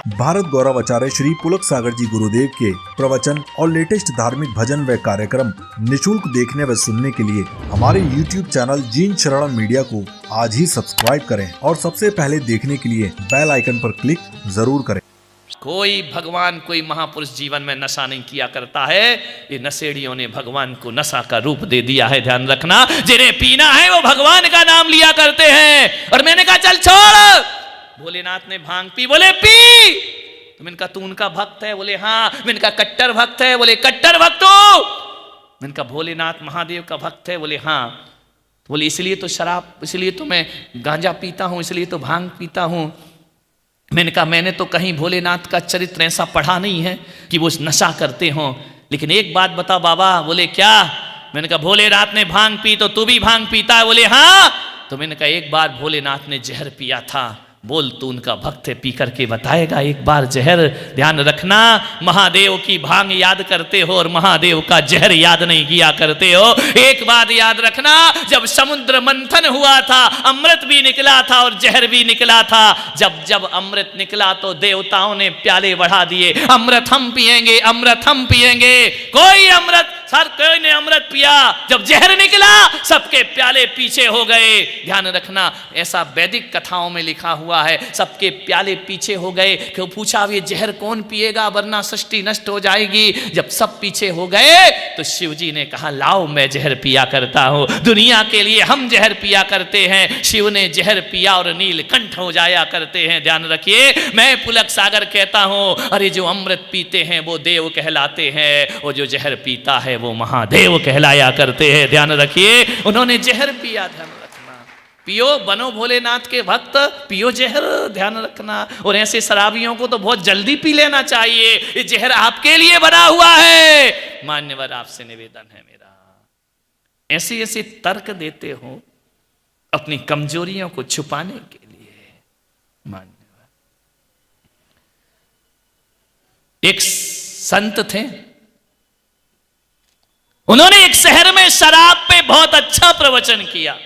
भारत गौरव आचार्य श्री पुलक सागर जी गुरुदेव के प्रवचन और लेटेस्ट धार्मिक भजन व कार्यक्रम निशुल्क देखने व सुनने के लिए हमारे YouTube चैनल जीन शरणम मीडिया को आज ही सब्सक्राइब करें और सबसे पहले देखने के लिए बेल आइकन पर क्लिक जरूर करें। कोई भगवान कोई महापुरुष जीवन में नशा नहीं किया करता है। ये नशेड़ियों ने भगवान को नशा का रूप दे दिया है। ध्यान रखना, जिन्हें पीना है वो भगवान का नाम लिया करते हैं। और मैंने कहा चल छोड़। भोलेनाथ ने भांग पी, बोले पी। तो मैंने कहा तू उनका भक्त है? बोले हाँ। मैंने कहा कट्टर भक्त है? बोले कट्टर भक्त हो। मैंने कहा भोलेनाथ महादेव का भक्त है? बोले हाँ। बोले इसलिए तो शराब, इसलिए तो मैं गांजा पीता हूं, इसलिए तो भांग पीता हूं। मैंने कहा मैंने तो कहीं भोलेनाथ का चरित्र ऐसा पढ़ा नहीं है कि वो नशा करते हों, लेकिन एक बात बता बाबा। बोले क्या? मैंने कहा भोलेनाथ ने भांग पी तो तू भी भांग पीता है? बोले हाँ। तो मैंने कहा एक बार भोलेनाथ ने जहर पिया था, बोल तू उनका भक्त है, पी करके बताएगा एक बार जहर। ध्यान रखना, महादेव की भांग याद करते हो और महादेव का जहर याद नहीं किया करते हो। एक बात याद रखना, जब समुद्र मंथन हुआ था अमृत भी निकला था और जहर भी निकला था। जब जब अमृत निकला तो देवताओं ने प्याले बढ़ा दिए, अमृत हम पिएंगे, अमृत हम पिएंगे। कोई ने अमृत पिया, जब जहर निकला सबके प्याले पीछे हो गए। ध्यान रखना, ऐसा वैदिक कथाओं में लिखा हुआ है, सबके प्याले पीछे हो गए। क्यों पूछा ये जहर कौन पिएगा वरना सृष्टि नष्ट हो जाएगी। जब सब पीछे हो गए तो शिव जी ने कहा लाओ मैं जहर पिया करता हूं, दुनिया के लिए हम जहर पिया करते हैं। शिव ने जहर पिया और नीलकंठ हो जाया करते हैं। ध्यान रखिए, मैं पुलक सागर कहता हूं, अरे जो अमृत पीते हैं वो देव कहलाते हैं और जो जहर पीता है वो महादेव कहलाया करते हैं। ध्यान रखिए, उन्होंने जहर पिया। ध्यान रखना, पियो, बनो भोलेनाथ के भक्त, पियो जहर। ध्यान रखना, और ऐसे शराबियों को तो बहुत जल्दी पी लेना चाहिए। ये जहर आपके लिए बना हुआ है। मान्यवर आपसे निवेदन है मेरा, ऐसे ऐसे तर्क देते हो अपनी कमजोरियों को छुपाने के लिए। मान्यवर एक संत थे, उन्होंने एक शहर में शराब पे बहुत अच्छा प्रवचन किया।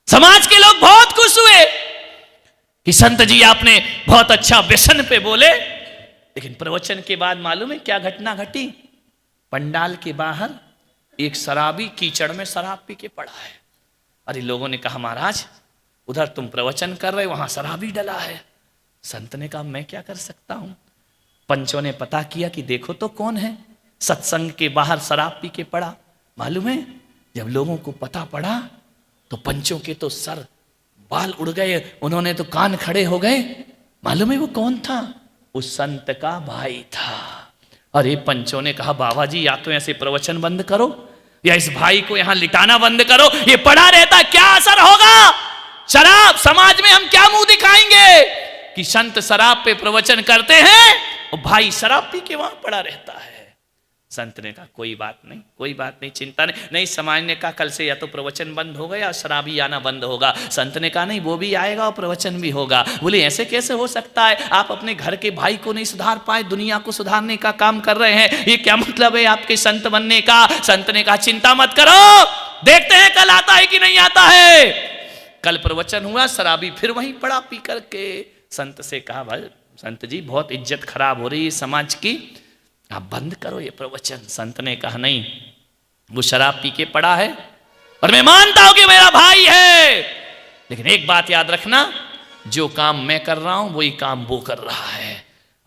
समाज के लोग बहुत खुश हुए कि संत जी आपने बहुत अच्छा व्यसन पे बोले। लेकिन प्रवचन के बाद मालूम है क्या घटना घटी? पंडाल के बाहर एक शराबी कीचड़ में शराब पी के पड़ा है। अरे लोगों ने कहा महाराज उधर तुम प्रवचन कर रहे, वहां शराबी डला है। संत ने कहा मैं क्या कर सकता हूं। पंचों ने पता किया कि देखो तो कौन है सत्संग के बाहर शराब पी के पड़ा। मालूम है जब लोगों को पता पड़ा तो पंचों के तो सर बाल उड़ गए, उन्होंने तो कान खड़े हो गए। मालूम है वो कौन था? उस संत का भाई था। अरे पंचों ने कहा बाबा जी या तो ऐसे प्रवचन बंद करो या इस भाई को यहां लिटाना बंद करो, ये पड़ा रहता क्या असर होगा? शराब समाज में हम क्या मुंह दिखाएंगे कि संत शराब पे प्रवचन करते हैं और भाई शराब पी के वहां पड़ा रहता है। संत ने कहा कोई बात नहीं, कोई बात नहीं, चिंता नहीं। समाज ने कहा कल से या तो प्रवचन बंद होगा या शराबी आना बंद होगा। संत ने कहा नहीं, वो भी आएगा और प्रवचन भी होगा। बोले ऐसे कैसे हो सकता है? आप अपने घर के भाई को नहीं सुधार पाए, दुनिया को सुधारने का काम कर रहे हैं, ये क्या मतलब है आपके संत बनने का? संत ने कहा चिंता मत करो, देखते हैं कल आता है कि नहीं आता है। कल प्रवचन हुआ, शराबी फिर वहीं पड़ा पी करके। संत से कहा भाई संत जी बहुत इज्जत खराब हो रही है समाज की, आप बंद करो ये प्रवचन। संत ने कहा नहीं, वो शराब पी के पड़ा है और मैं मानता हूं कि मेरा भाई है, लेकिन एक बात याद रखना, जो काम मैं कर रहा हूं वही काम वो कर रहा है।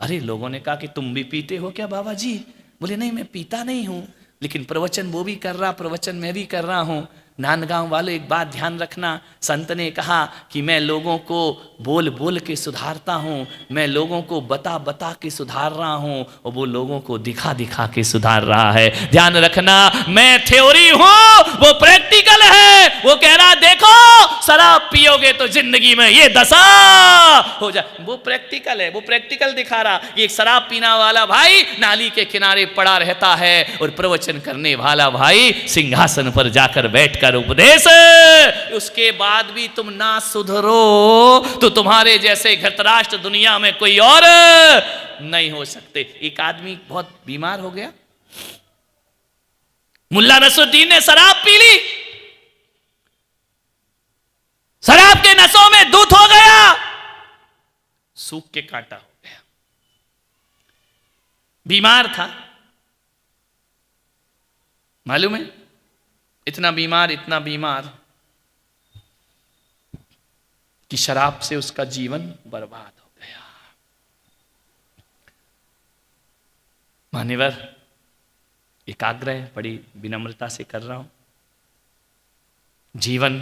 अरे लोगों ने कहा कि तुम भी पीते हो क्या बाबा जी? बोले नहीं मैं पीता नहीं हूं, लेकिन प्रवचन वो भी कर रहा, प्रवचन मैं भी कर रहा हूं। नांदगांव वाले एक बात ध्यान रखना, संत ने कहा कि मैं लोगों को बोल बोल के सुधारता हूँ, मैं लोगों को बता बता के सुधार रहा हूँ और वो लोगों को दिखा दिखा के सुधार रहा है। ध्यान रखना, मैं थ्योरी हूँ, वो प्रैक्टिकल है। वो कह रहा देखो शराब पियोगे तो जिंदगी में ये दशा हो जाए, वो प्रैक्टिकल है, वो प्रैक्टिकल दिखा रहा। एक शराब पीना वाला भाई नाली के किनारे पड़ा रहता है और प्रवचन करने वाला भाई सिंहासन पर जाकर बैठकर उपदेश। उसके बाद भी तुम ना सुधरो तो तुम्हारे जैसे घृतराष्ट्र दुनिया में कोई और नहीं हो सकते। एक आदमी बहुत बीमार हो गया, मुल्ला नसरुद्दीन ने शराब पी ली, शराब के नशों में दूत हो गया, सूख के कांटा हो गया। बीमार था, मालूम है, इतना बीमार कि शराब से उसका जीवन बर्बाद हो गया। मान्यवर, एक आग्रह बड़ी विनम्रता से कर रहा हूं, जीवन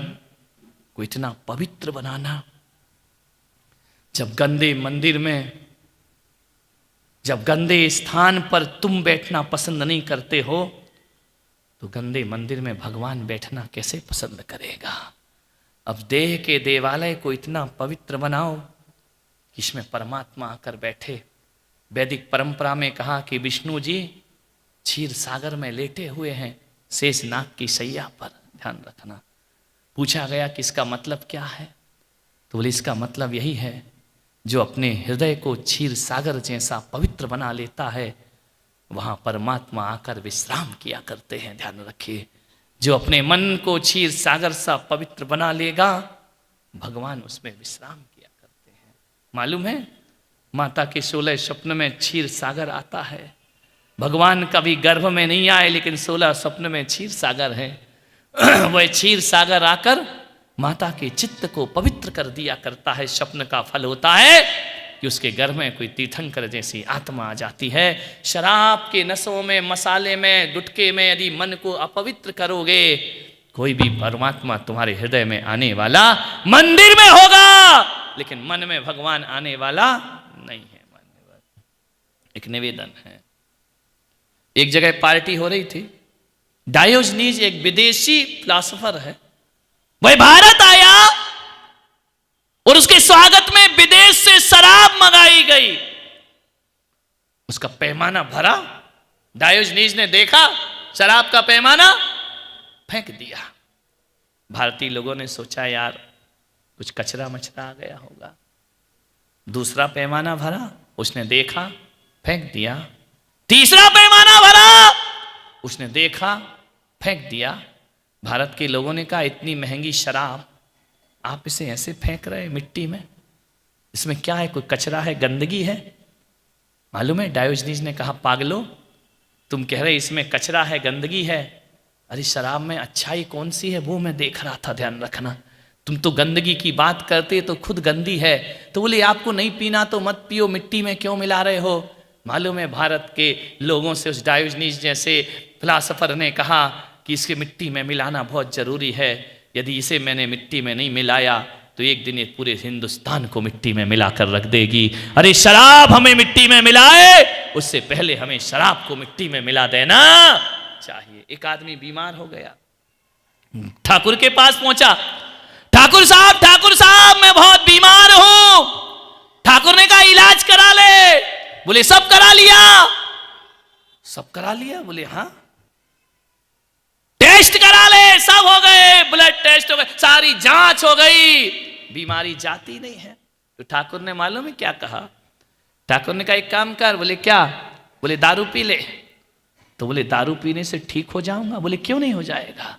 को इतना पवित्र बनाना, जब गंदे मंदिर में, जब गंदे स्थान पर तुम बैठना पसंद नहीं करते हो, तो गंदे मंदिर में भगवान बैठना कैसे पसंद करेगा। अब देह के देवालय को इतना पवित्र बनाओ कि इसमें परमात्मा आकर बैठे। वैदिक परंपरा में कहा कि विष्णु जी क्षीर सागर में लेटे हुए हैं, शेष नाग की शैया पर, ध्यान रखना। पूछा गया कि इसका मतलब क्या है, तो बोले इसका मतलब यही है, जो अपने हृदय को क्षीर सागर जैसा पवित्र बना लेता है, वहां परमात्मा आकर विश्राम किया करते हैं। ध्यान रखिए, जो अपने मन को क्षीर सागर सा पवित्र बना लेगा, भगवान उसमें विश्राम किया करते हैं। मालूम है, माता के 16 स्वप्न में क्षीर सागर आता है। भगवान कभी गर्भ में नहीं आए, लेकिन 16 स्वप्न में क्षीर सागर है। वह क्षीर सागर आकर माता के चित्त को पवित्र कर दिया करता है। स्वप्न का फल होता है कि उसके घर में कोई तीर्थंकर जैसी आत्मा आ जाती है। शराब के नशों में, मसाले में, गुटखे में यदि मन को अपवित्र करोगे, कोई भी परमात्मा तुम्हारे हृदय में आने वाला मंदिर में होगा, लेकिन मन में भगवान आने वाला नहीं है। एक निवेदन है, एक जगह पार्टी हो रही थी। डायोजनीज एक विदेशी फिलॉसफर है, वह भारत आया और उसके स्वागत में विदेश से शराब मंगाई गई। उसका पैमाना भरा, डायोजनीज ने देखा, शराब का पैमाना फेंक दिया। भारतीय लोगों ने सोचा यार कुछ कचरा मचरा आ गया होगा। दूसरा पैमाना भरा, उसने देखा, फेंक दिया। तीसरा पैमाना भरा, उसने देखा, फेंक दिया। भारत के लोगों ने कहा इतनी महंगी शराब आप इसे ऐसे फेंक रहे मिट्टी में, इसमें क्या है, कोई कचरा है, गंदगी है? मालूम है, डायोजनीज ने कहा पागलो, तुम कह रहे इसमें कचरा है, गंदगी है, अरे शराब में अच्छाई कौन सी है वो मैं देख रहा था, ध्यान रखना। तुम तो गंदगी की बात करते तो खुद गंदी है। तो बोले आपको नहीं पीना तो मत पियो, मिट्टी में क्यों मिला रहे हो? मालूम है, भारत के लोगों से उस डायोजनीज जैसे फिलॉसफर ने कहा कि इसके मिट्टी में मिलाना बहुत जरूरी है। यदि इसे मैंने मिट्टी में नहीं मिलाया तो एक दिन ये पूरे हिंदुस्तान को मिट्टी में मिलाकर रख देगी। अरे शराब हमें मिट्टी में मिलाए, उससे पहले हमें शराब को मिट्टी में मिला देना चाहिए। एक आदमी बीमार हो गया, ठाकुर के पास पहुंचा। ठाकुर साहब मैं बहुत बीमार हूं। ठाकुर ने कहा इलाज करा ले। बोले सब करा लिया? सब करा लिया? बोले हाँ। टेस्ट करा ले? सब हो गए, ब्लड टेस्ट हो गए, सारी जांच हो गई, बीमारी जाती नहीं है। तो ठाकुर ने मालूम है क्या कहा? ठाकुर ने कहा एक काम कर। बोले क्या? बोले दारू पी ले। तो बोले दारू पीने से ठीक हो जाऊंगा? बोले क्यों नहीं हो जाएगा?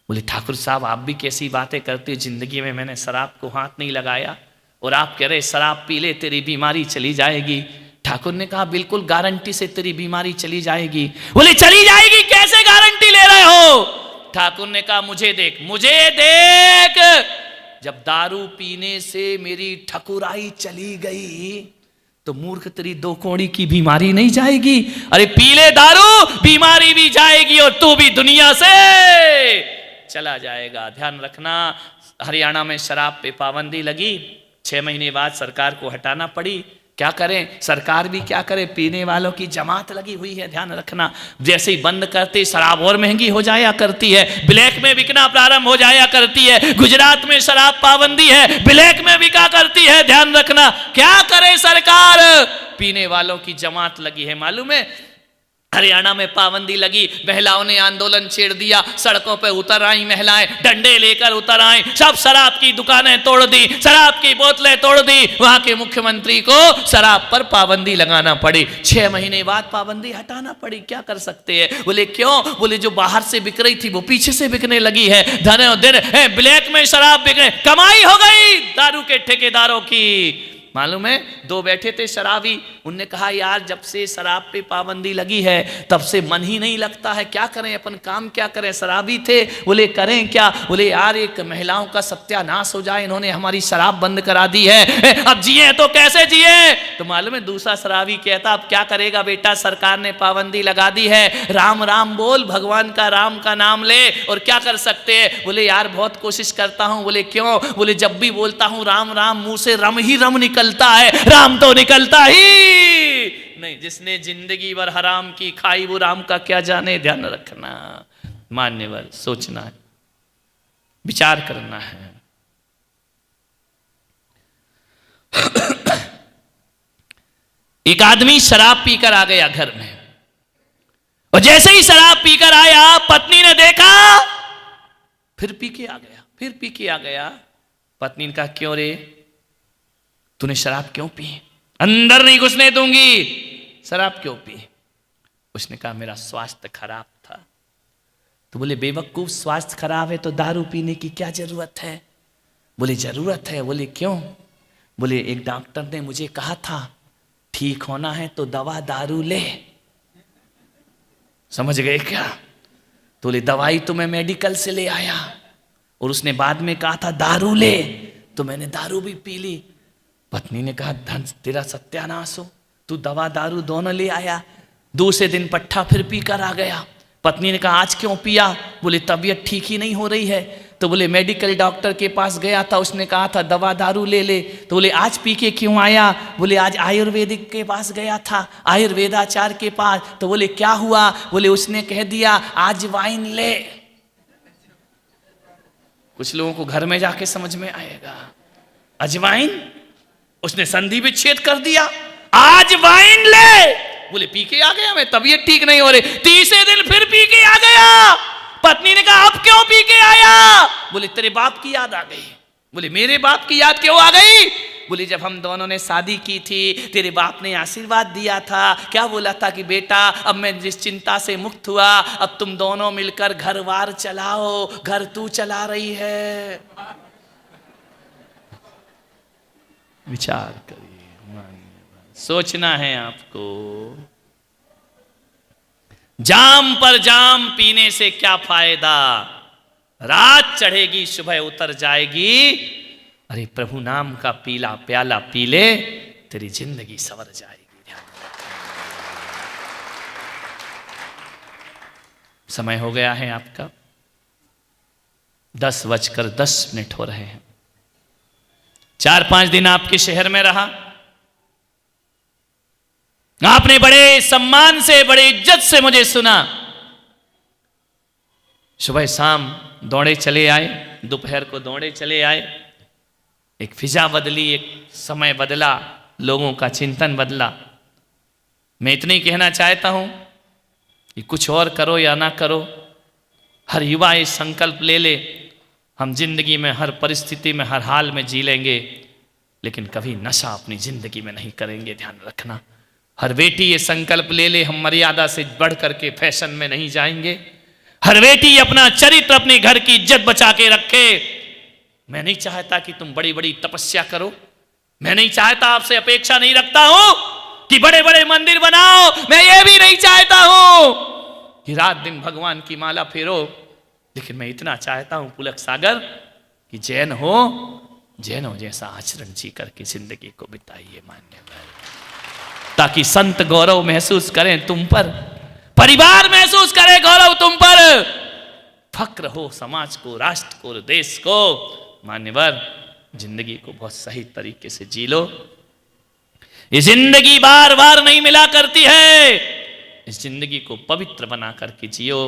बोले ठाकुर साहब आप भी कैसी बातें करते हो, जिंदगी में मैंने शराब को हाथ नहीं लगाया और आप कह रहे शराब पी ले तेरी बीमारी चली जाएगी। ठाकुर ने कहा बिल्कुल गारंटी से तेरी बीमारी चली जाएगी। बोले चली जाएगी, कैसे गारंटी ले रहे हो? ठाकुर ने कहा मुझे देख, मुझे देख। जब दारू पीने से मेरी ठकुराई चली गई तो मूर्ख तेरी दो कौड़ी की बीमारी नहीं जाएगी? अरे पी ले दारू, बीमारी भी जाएगी और तू भी दुनिया से चला जाएगा। ध्यान रखना, हरियाणा में शराब पे पाबंदी लगी, 6 महीने बाद सरकार को हटाना पड़ी। क्या करें, सरकार भी क्या करे, पीने वालों की जमात लगी हुई है। ध्यान रखना, जैसे ही बंद करते शराब और महंगी हो जाया करती है, ब्लैक में बिकना प्रारंभ हो जाया करती है। गुजरात में शराब पाबंदी है, ब्लैक में बिका करती है। ध्यान रखना, क्या करे सरकार, पीने वालों की जमात लगी है। मालूम है हरियाणा में पाबंदी लगी, महिलाओं ने आंदोलन छेड़ दिया, सड़कों पे उतर आई महिलाएं, डंडे लेकर उतर आई, सब शराब की दुकानें तोड़ दी, शराब की बोतलें तोड़ दी। वहां के मुख्यमंत्री को शराब पर पाबंदी लगाना पड़ी। 6 महीने बाद पाबंदी हटाना पड़ी। क्या कर सकते हैं? बोले क्यों? बोले जो बाहर से बिक रही थी वो पीछे से बिकने लगी है। धनो दिन ब्लैक में शराब बिकने, कमाई हो गई दारू के ठेकेदारों की। मालूम है, दो बैठे थे शराबी, उनने कहा यार जब से शराब पे पाबंदी लगी है तब से मन ही नहीं लगता है, क्या करें, अपन काम क्या करें। शराबी थे, बोले करें क्या, बोले यार एक महिलाओं का सत्यानाश हो जाए, इन्होंने हमारी शराब बंद करा दी है, अब जिए तो कैसे जिए। तो मालूम है दूसरा शराबी कहता अब क्या करेगा बेटा, सरकार ने पाबंदी लगा दी है, राम राम बोल, भगवान का राम का नाम ले, और क्या कर सकते हैं। बोले यार बहुत कोशिश करता हूं। बोले क्यों, बोले जब भी बोलता हूं राम राम मुंह से रम ही रम निकलता है, राम तो निकलता ही नहीं। जिसने जिंदगी भर हराम की खाई वो राम का क्या जाने। ध्यान रखना, मान्यवर, सोचना है, विचार करना है। एक आदमी शराब पीकर आ गया घर में, और जैसे ही शराब पीकर आया पत्नी ने देखा, फिर पी के आ गया, फिर पी के आ गया। पत्नी ने कहा क्यों रे, तूने शराब क्यों पी, अंदर नहीं घुसने दूंगी, शराब क्यों पी। उसने कहा मेरा स्वास्थ्य खराब था। तो बोले बेवकूफ, स्वास्थ्य खराब है तो दारू पीने की क्या जरूरत है। बोले जरूरत है। बोले क्यों। बोले एक डॉक्टर ने मुझे कहा था ठीक होना है तो दवा दारू ले। समझ गए क्या। तो बोले दवाई तो मैं मेडिकल से ले आया, और उसने बाद में कहा था दारू ले, तो मैंने दारू भी पी ली। पत्नी ने कहा धन तेरा सत्यानाश हो, तू दवा दारू दोनों ले आया, दूसरे दिन पट्ठा फिर पी कर आ गया। पत्नी ने कहा आज क्यों पिया। बोले तबीयत ठीक ही नहीं हो रही है। तो बोले मेडिकल डॉक्टर के पास गया था, उसने कहा था दवा दारू ले ले। तो बोले आज पी के क्यों आया। बोले आज आयुर्वेदिक के पास गया था, आयुर्वेदाचार्य के पास। तो बोले क्या हुआ। बोले उसने कह दिया आज वाइन ले। कुछ लोगों को घर में जाके समझ में आएगा, अजवाइन, उसने संधि विच्छेद कर दिया, आज वाइन ले। बोले पी के आ गया मैं, तबीयत ठीक नहीं हो रही। तीसरे दिन फिर पी के आ गया। पत्नी ने कहा अब क्यों पी के आया। बोले तेरे बाप की याद आ गई। बोले मेरे बाप की याद क्यों आ गई। बोले जब हम दोनों ने शादी की थी तेरे बाप ने आशीर्वाद दिया था, क्या बोला था कि बेटा अब मैं जिस चिंता से मुक्त हुआ, अब तुम दोनों मिलकर घर वार चलाओ, घर तू चला रही है। विचार करिए, सोचना है आपको। जाम पर जाम पीने से क्या फायदा, रात चढ़ेगी सुबह उतर जाएगी। अरे प्रभु नाम का पीला प्याला पी ले, तेरी जिंदगी संवर जाएगी। समय हो गया है आपका, 10:10 हो रहे हैं। 4-5 दिन आपके शहर में रहा, आपने बड़े सम्मान से बड़े इज्जत से मुझे सुना। सुबह शाम दौड़े चले आए, दोपहर को दौड़े चले आए। एक फिजा बदली, एक समय बदला, लोगों का चिंतन बदला। मैं इतना ही कहना चाहता हूं कि कुछ और करो या ना करो, हर युवा ये संकल्प ले ले, हम जिंदगी में हर परिस्थिति में हर हाल में जी लेंगे, लेकिन कभी नशा अपनी जिंदगी में नहीं करेंगे। ध्यान रखना। हर बेटी ये संकल्प ले ले, हम मर्यादा से बढ़ करके फैशन में नहीं जाएंगे। हर बेटी अपना चरित्र, अपने घर की इज्जत बचा के रखे। मैं नहीं चाहता कि तुम बड़ी बड़ी तपस्या करो, मैं नहीं चाहता, आपसे अपेक्षा नहीं रखता हूं कि बड़े बड़े मंदिर बनाओ, मैं ये भी नहीं चाहता हूं कि रात दिन भगवान की माला फेरो। लेकिन मैं इतना चाहता हूं पुलक सागर कि जैनों जैसा आचरण जी करके जिंदगी को बिताइए मान्यवर, ताकि संत गौरव महसूस करें तुम पर, परिवार महसूस करे गौरव तुम पर, फक्र हो समाज को, राष्ट्र को, देश को। मान्यवर, जिंदगी को बहुत सही तरीके से जी लो। ये जिंदगी बार बार नहीं मिला करती है, इस जिंदगी को पवित्र बना करके जियो।